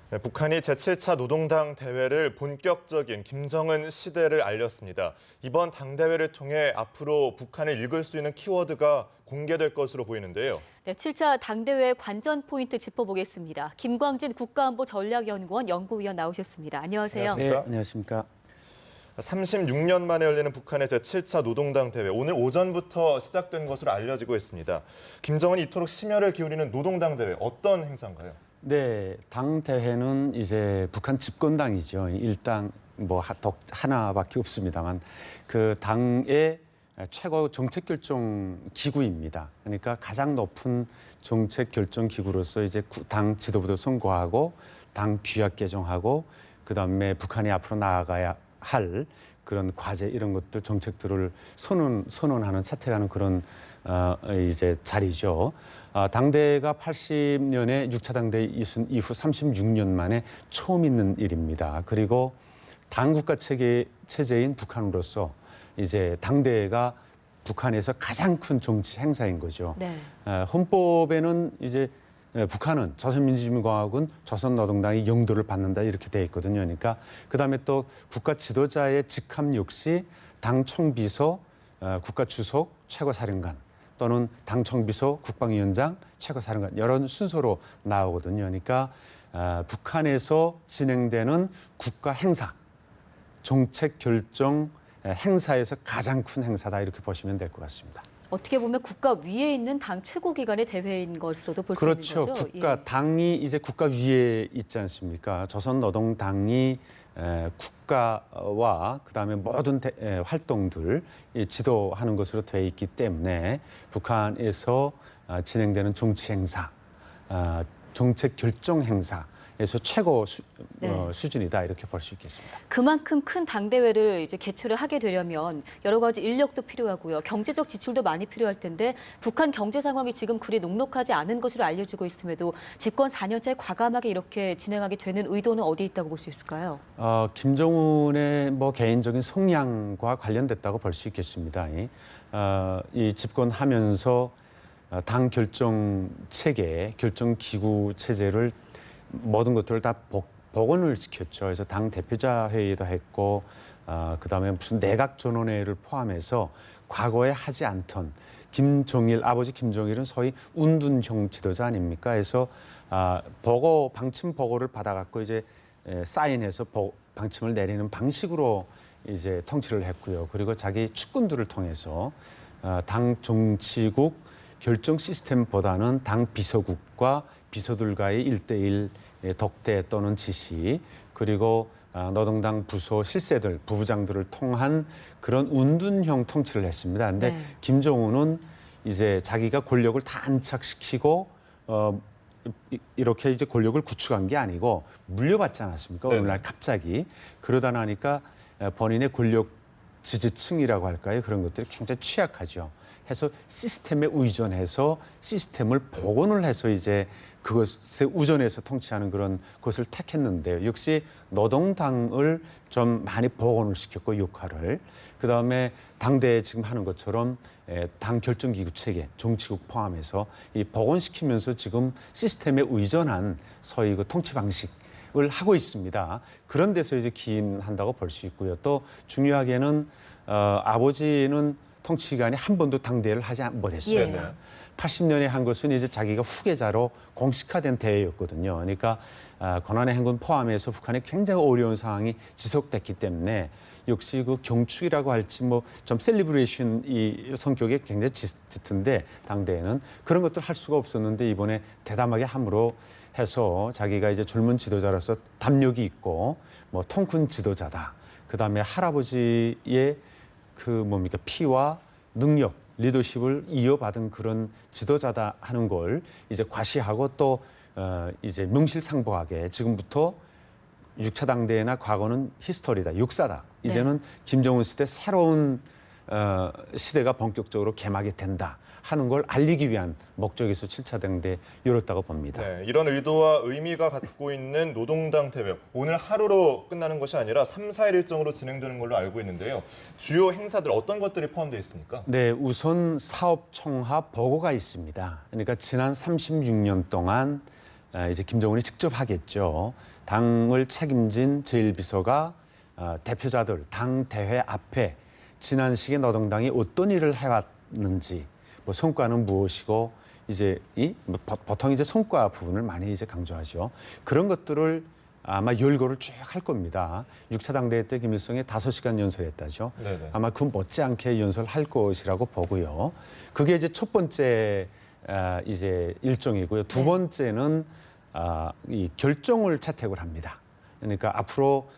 네, 북한이 제7차 노동당 대회를 본격적인 김정은 시대를 알렸습니다. 이번 당대회를 통해 앞으로 북한을 읽을 수 있는 키워드가 공개될 것으로 보이는데요. 네, 7차 당대회 관전 포인트 짚어보겠습니다. 김광진 국가안보전략연구원 연구위원 나오셨습니다. 안녕하세요. 안녕하십니까? 네, 안녕하십니까. 36년 만에 열리는 북한의 제7차 노동당 대회, 오늘 오전부터 시작된 것으로 알려지고 있습니다. 김정은이 이토록 심혈을 기울이는 노동당 대회, 어떤 행사인가요? 네, 당 대회는 이제 북한 집권당이죠. 일당 뭐 하나밖에 없습니다만 그 당의 최고 정책 결정 기구입니다. 그러니까 가장 높은 정책 결정 기구로서 이제 당 지도부도 선거하고 당 규약 개정하고 그다음에 북한이 앞으로 나아가야 할 그런 과제 이런 것들 정책들을 선언하는 채택하는 그런 이제 자리죠. 당대가 80년에 6차 당대 이후 36년 만에 처음 있는 일입니다. 그리고 당국가 체제인 북한으로서 이제 당대가 북한에서 가장 큰 정치 행사인 거죠. 네. 헌법에는 이제 북한은 조선민주주의공화국은 조선노동당이 영도를 받는다 이렇게 돼 있거든요. 그러니까 그다음에 또 국가 지도자의 직함 역시 당 총비서, 국가 주석, 최고사령관 또는 당 총비서, 국방위원장, 최고사령관 이런 순서로 나오거든요. 그러니까 북한에서 진행되는 국가 행사, 정책 결정 행사에서 가장 큰 행사다 이렇게 보시면 될 것 같습니다. 어떻게 보면 국가 위에 있는 당 최고기관의 대회인 것으로도 볼 수 있는 거죠. 그렇죠. 당이 이제 국가 위에 있지 않습니까? 조선노동당이 국가와 그다음에 모든 활동들 지도하는 것으로 되어 있기 때문에 북한에서 진행되는 정치 행사, 정책 결정 행사에서 최고 수준이다 이렇게 볼 수 있겠습니다. 그만큼 큰 당대회를 이제 개최를 하게 되려면 여러 가지 인력도 필요하고요. 경제적 지출도 많이 필요할 텐데 북한 경제 상황이 지금 그리 녹록하지 않은 것으로 알려지고 있음에도 집권 4년째 과감하게 이렇게 진행하게 되는 의도는 어디 있다고 볼 수 있을까요? 김정은의 뭐 개인적인 성향과 관련됐다고 볼 수 있겠습니다. 이 집권하면서 당 결정 체계, 결정 기구 체제를 모든 것들을 다 복원을 시켰죠. 그래서 당 대표자 회의도 했고, 그다음에 무슨 내각 전원회의를 포함해서 과거에 하지 않던 아버지 김정일은 소위 운둔형 지도자 아닙니까? 그래서 방침 보고를 받아갖고 이제 사인해서 방침을 내리는 방식으로 이제 통치를 했고요. 그리고 자기 측근들을 통해서 당 정치국 결정 시스템보다는 당 비서국과 비서들과의 1대1 독대 또는 지시 그리고 노동당 부서 실세들, 부부장들을 통한 그런 운둔형 통치를 했습니다. 그런데 네. 김정은은 이제 자기가 권력을 다 안착시키고 이렇게 이제 권력을 구축한 게 아니고 물려받지 않았습니까? 어느 날 갑자기 그러다 나니까 본인의 권력 지지층이라고 할까요? 그런 것들이 굉장히 취약하죠. 해서 시스템에 의존해서 시스템을 복원을 해서 이제 그것에 의존해서 통치하는 그런 것을 택했는데요. 역시 노동당을 좀 많이 복원을 시켰고 역할을 그다음에 당대에 지금 하는 것처럼 당 결정기구 체계, 정치국 포함해서 이 복원시키면서 지금 시스템에 의존한 소위 그 통치 방식을 하고 있습니다. 그런 데서 이제 기인한다고 볼 수 있고요. 또 중요하게는 아버지는 통치 기간에 한 번도 당대회를 하지 못했어요. 예. 80년에 한 것은 이제 자기가 후계자로 공식화된 대회였거든요. 그러니까 고난의 행군 포함해서 북한이 굉장히 어려운 상황이 지속됐기 때문에 역시 그 경축이라고 할지 뭐 좀 셀리브레이션 이 성격이 굉장히 짙은데 당대회는 그런 것들 할 수가 없었는데 이번에 대담하게 함으로 해서 자기가 이제 젊은 지도자로서 담력이 있고 뭐 통큰 지도자다. 그다음에 할아버지의 피와 능력, 리더십을 이어받은 그런 지도자다 하는 걸 이제 과시하고 또 이제 명실상부하게 지금부터 6차 당대회나 과거는 히스토리다, 역사다. 이제는 김정은 시대 새로운 시대가 본격적으로 개막이 된다 하는 걸 알리기 위한 목적에서 7차 당대회 열었다고 봅니다. 네, 이런 의도와 의미가 갖고 있는 노동당 대회, 오늘 하루로 끝나는 것이 아니라 3, 4일 일정으로 진행되는 걸로 알고 있는데요. 주요 행사들 어떤 것들이 포함되어 있습니까? 네, 우선 사업총합 보고가 있습니다. 그러니까 지난 36년 동안 이제 김정은이 직접 하겠죠. 당을 책임진 제1비서가 대표자들 당 대회 앞에 지난 시기에 노동당이 어떤 일을 해왔는지, 뭐 성과는 무엇이고, 이제 보통 이제 성과 부분을 많이 이제 강조하죠. 그런 것들을 아마 열거를 쭉 할 겁니다. 6차 당대회 때 김일성이 5시간 연설했다죠. 네네. 아마 그 못지않게 연설할 것이라고 보고요. 그게 이제 첫 번째 이제 일정이고요. 두 번째는 이 결정을 채택을 합니다. 그러니까 앞으로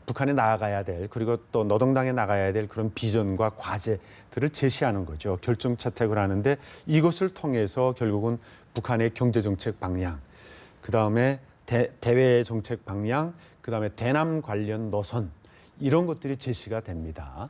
북한에 나아가야 될, 그리고 또 노동당에 나가야 될 그런 비전과 과제들을 제시하는 거죠. 결정 채택을 하는데 이것을 통해서 결국은 북한의 경제정책 방향, 그다음에 대외 정책 방향, 그다음에 대남 관련 노선, 이런 것들이 제시가 됩니다.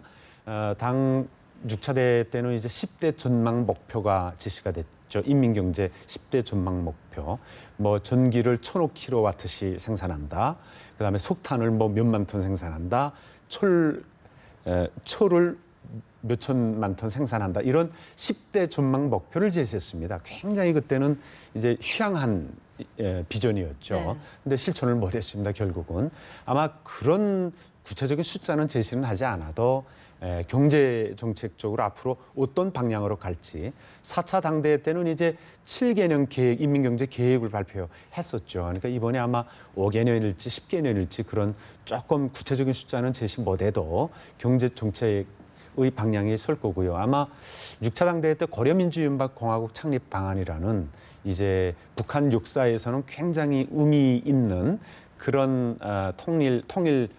당 6차 대회 때는 이제 10대 전망 목표가 제시가 됐죠. 인민경제 10대 전망 목표. 뭐 전기를 1,000킬로와트씩 생산한다. 그다음에 석탄을 뭐 몇만 톤 생산한다. 철을 몇천만 톤 생산한다. 이런 10대 전망 목표를 제시했습니다. 굉장히 그때는 이제 휴양한 비전이었죠. 네. 근데 실천을 못했습니다. 결국은 아마 그런 구체적인 숫자는 제시는 하지 않아도 경제 정책적으로 앞으로 어떤 방향으로 갈지 4차 당대회 때는 이제 7개년 계획, 인민경제 계획을 발표했었죠. 그러니까 이번에 아마 5개년일지 10개년일지 그런 조금 구체적인 숫자는 제시 못해도 경제 정책의 방향이 설 거고요. 아마 6차 당대회 때 고려민주연합공화국 창립 방안이라는 이제 북한 역사에서는 굉장히 의미 있는 그런 통일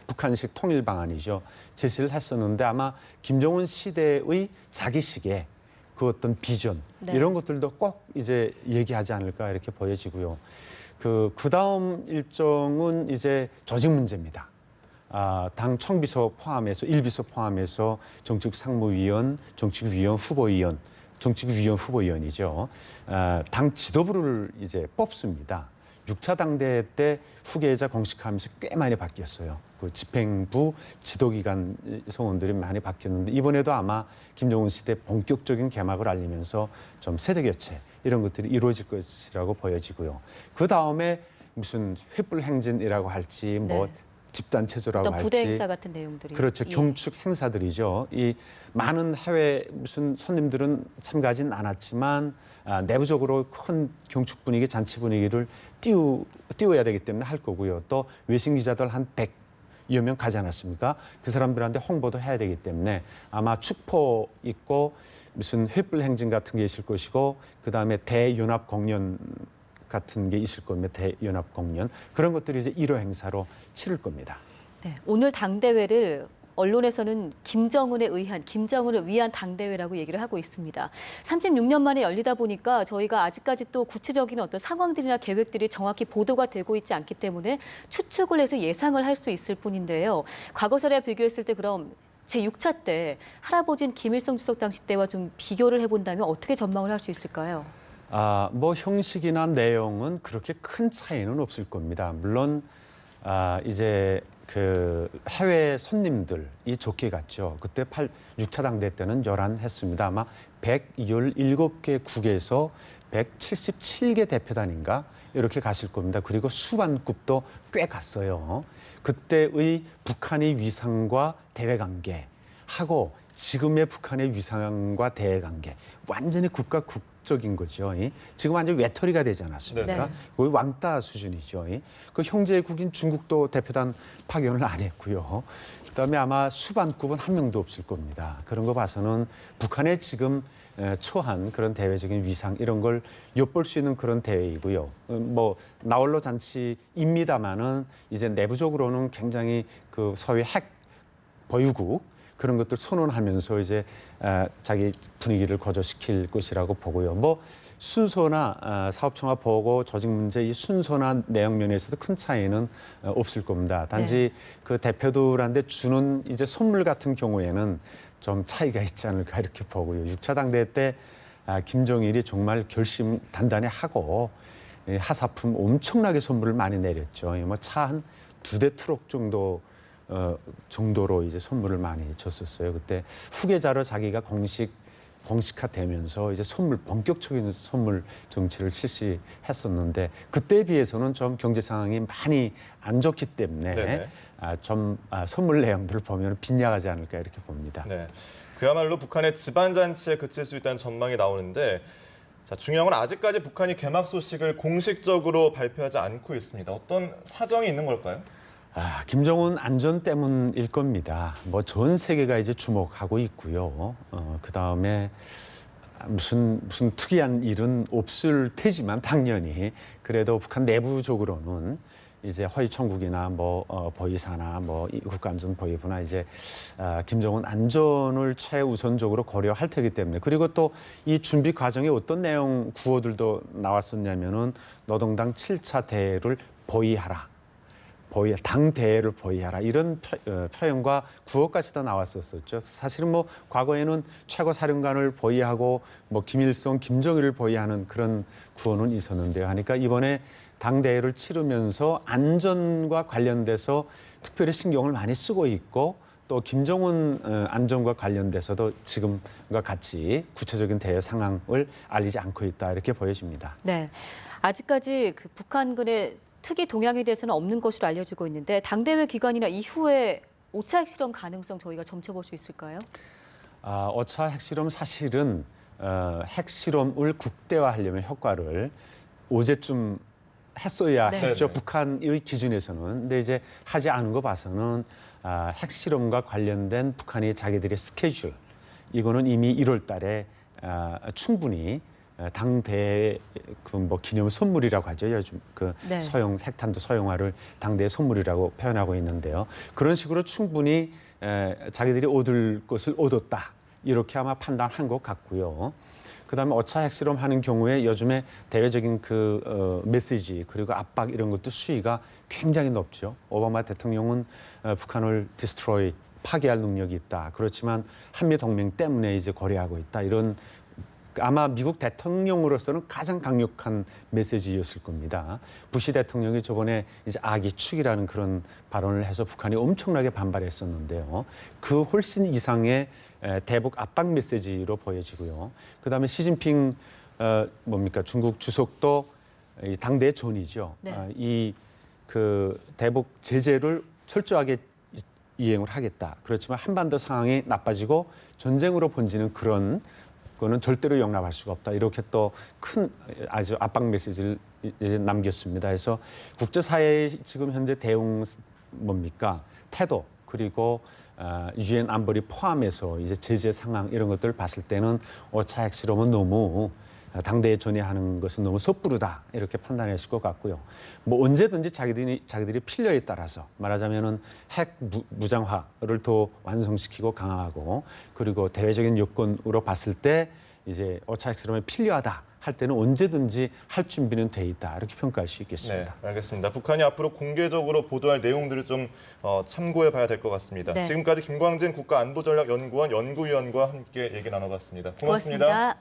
북한식 통일 방안이죠. 제시를 했었는데 아마 김정은 시대의 자기식의 그 어떤 비전 이런 것들도 꼭 이제 얘기하지 않을까 이렇게 보여지고요. 그 다음 일정은 이제 조직 문제입니다. 당 총비서 포함해서 일비서 포함해서 정책상무위원, 정책위원 후보위원, 정책위원 후보위원이죠. 당 지도부를 이제 뽑습니다. 6차 당대회 때 후계자 공식하면서 꽤 많이 바뀌었어요. 그 집행부 지도기관 성원들이 많이 바뀌었는데 이번에도 아마 김정은 시대 본격적인 개막을 알리면서 좀 세대 교체 이런 것들이 이루어질 것이라고 보여지고요. 그 다음에 무슨 횃불 행진이라고 할지 뭐 집단 체조라고 할지 부대 행사 같은 내용들이 그렇죠. 경축 행사들이죠. 이 많은 해외 무슨 손님들은 참가하진 않았지만 내부적으로 큰 경축 분위기, 잔치 분위기를 띄워야 되기 때문에 할 거고요. 또 외신 기자들 한 100여 명 가지 않았습니까? 그 사람들한테 홍보도 해야 되기 때문에 아마 축포 있고 무슨 횃불 행진 같은 게 있을 것이고 그다음에 대연합 공연 같은 게 있을 겁니다. 대연합 공연. 그런 것들이 이제 1호 행사로 치를 겁니다. 네, 오늘 당대회를 언론에서는 김정은을 위한 당대회라고 얘기를 하고 있습니다. 36년 만에 열리다 보니까 저희가 아직까지 또 구체적인 어떤 상황들이나 계획들이 정확히 보도가 되고 있지 않기 때문에 추측을 해서 예상을 할 수 있을 뿐인데요. 과거 사례와 비교했을 때 그럼 제6차 때 할아버지인 김일성 주석 당시 때와 좀 비교를 해본다면 어떻게 전망을 할 수 있을까요? 뭐 형식이나 내용은 그렇게 큰 차이는 없을 겁니다. 물론 이제 그 해외 손님들이 좋게 갔죠. 그때 6차 당대 때는 열한했습니다. 아마 117개 국에서 177개 대표단인가 이렇게 갔을 겁니다. 그리고 수반급도 꽤 갔어요. 그때의 북한의 위상과 대외 관계하고 지금의 북한의 위상과 대외 관계 완전히 국적인 거죠. 지금 완전 외톨이가 되지 않았습니까? 네. 거의 왕따 수준이죠. 그 형제국인 중국도 대표단 파견을 안 했고요. 그다음에 아마 수반급은 한 명도 없을 겁니다. 그런 거 봐서는 북한의 지금 처한 그런 대외적인 위상 이런 걸 엿볼 수 있는 그런 대회이고요. 뭐 나홀로 잔치입니다마는 이제 내부적으로는 굉장히 그 소위 핵 보유국 그런 것들 선언하면서 이제 자기 분위기를 고조시킬 것이라고 보고요. 뭐 순서나 사업청합 보고 조직 문제 이 순서나 내용 면에서도 큰 차이는 없을 겁니다. 단지 그 대표들한테 주는 이제 선물 같은 경우에는 좀 차이가 있지 않을까 이렇게 보고요. 6차 당대회 때 김정일이 정말 결심 단단히 하고 하사품 엄청나게 선물을 많이 내렸죠. 뭐 차 한 2대 트럭 정도로 이제 선물을 많이 줬었어요. 그때 후계자로 자기가 공식 공식화되면서 이제 본격적인 선물 정치를 실시했었는데 그때에 비해서는 좀 경제 상황이 많이 안 좋기 때문에 선물 내용들을 보면 빗나가지 않을까 이렇게 봅니다. 네, 그야말로 북한의 집안 잔치에 그칠 수 있다는 전망이 나오는데 자, 중요한 건 아직까지 북한이 개막 소식을 공식적으로 발표하지 않고 있습니다. 어떤 사정이 있는 걸까요? 김정은 안전 때문일 겁니다. 뭐 전 세계가 이제 주목하고 있고요. 그 다음에 무슨 특이한 일은 없을 테지만 당연히 그래도 북한 내부적으로는 이제 허위청국이나 보위사나 국가안전보위부나 이제 김정은 안전을 최우선적으로 고려할 테기 때문에 그리고 또 이 준비 과정에 어떤 내용 구호들도 나왔었냐면은 노동당 7차 대회를 보위하라. 당 대회를 보위하라 이런 표현과 구호까지도 나왔었죠. 사실은 과거에는 최고 사령관을 보위하고 김일성, 김정일을 보위하는 그런 구호는 있었는데요. 하니까 이번에 당 대회를 치르면서 안전과 관련돼서 특별히 신경을 많이 쓰고 있고 또 김정은 안전과 관련돼서도 지금과 같이 구체적인 대회 상황을 알리지 않고 있다 이렇게 보여집니다. 네, 아직까지 그 북한군의 특이 동향에 대해서는 없는 것으로 알려지고 있는데 당대회 기간이나 이후에 5차 핵실험 가능성 저희가 점쳐볼 수 있을까요? 5차 핵실험 사실은 핵실험을 국대화하려면 효과를 어제쯤 했어야 했죠. 북한의 기준에서는. 근데 이제 하지 않은 거 봐서는 핵실험과 관련된 북한이 자기들의 스케줄 이거는 이미 1월 달에 충분히 당대 기념 선물이라고 하죠. 요즘 핵탄두 소형화를 당대 선물이라고 표현하고 있는데요. 그런 식으로 충분히 자기들이 얻을 것을 얻었다. 이렇게 아마 판단한 것 같고요. 그다음에 5차 핵실험 하는 경우에 요즘에 대외적인 메시지 그리고 압박 이런 것도 수위가 굉장히 높죠. 오바마 대통령은 북한을 파괴할 능력이 있다. 그렇지만 한미 동맹 때문에 이제 고려하고 있다. 이런 아마 미국 대통령으로서는 가장 강력한 메시지였을 겁니다. 부시 대통령이 저번에 이제 악의축이라는 그런 발언을 해서 북한이 엄청나게 반발했었는데요. 그 훨씬 이상의 대북 압박 메시지로 보여지고요. 그다음에 시진핑 중국 주석도 당대 전이죠. 이 대북 제재를 철저하게 이행을 하겠다. 그렇지만 한반도 상황이 나빠지고 전쟁으로 번지는 그런 거는 절대로 용납할 수가 없다. 이렇게 또 큰 아주 압박 메시지를 남겼습니다. 그래서 국제사회의 지금 현재 대응 태도 그리고 유엔 안보리 포함해서 이제 제재 상황 이런 것들을 봤을 때는 5차 핵실험은 너무 당대에 전이하는 것은 너무 섣부르다 이렇게 판단했을 것 같고요. 언제든지 자기들이 필요에 따라서 말하자면은 핵 무장화를 더 완성시키고 강화하고 그리고 대외적인 요건으로 봤을 때 이제 5차 핵실험이 필요하다 할 때는 언제든지 할 준비는 돼 있다 이렇게 평가할 수 있겠습니다. 네, 알겠습니다. 북한이 앞으로 공개적으로 보도할 내용들을 좀 참고해 봐야 될 것 같습니다. 지금까지 김광진 국가안보전략연구원 연구위원과 함께 얘기 나눠봤습니다. 고맙습니다.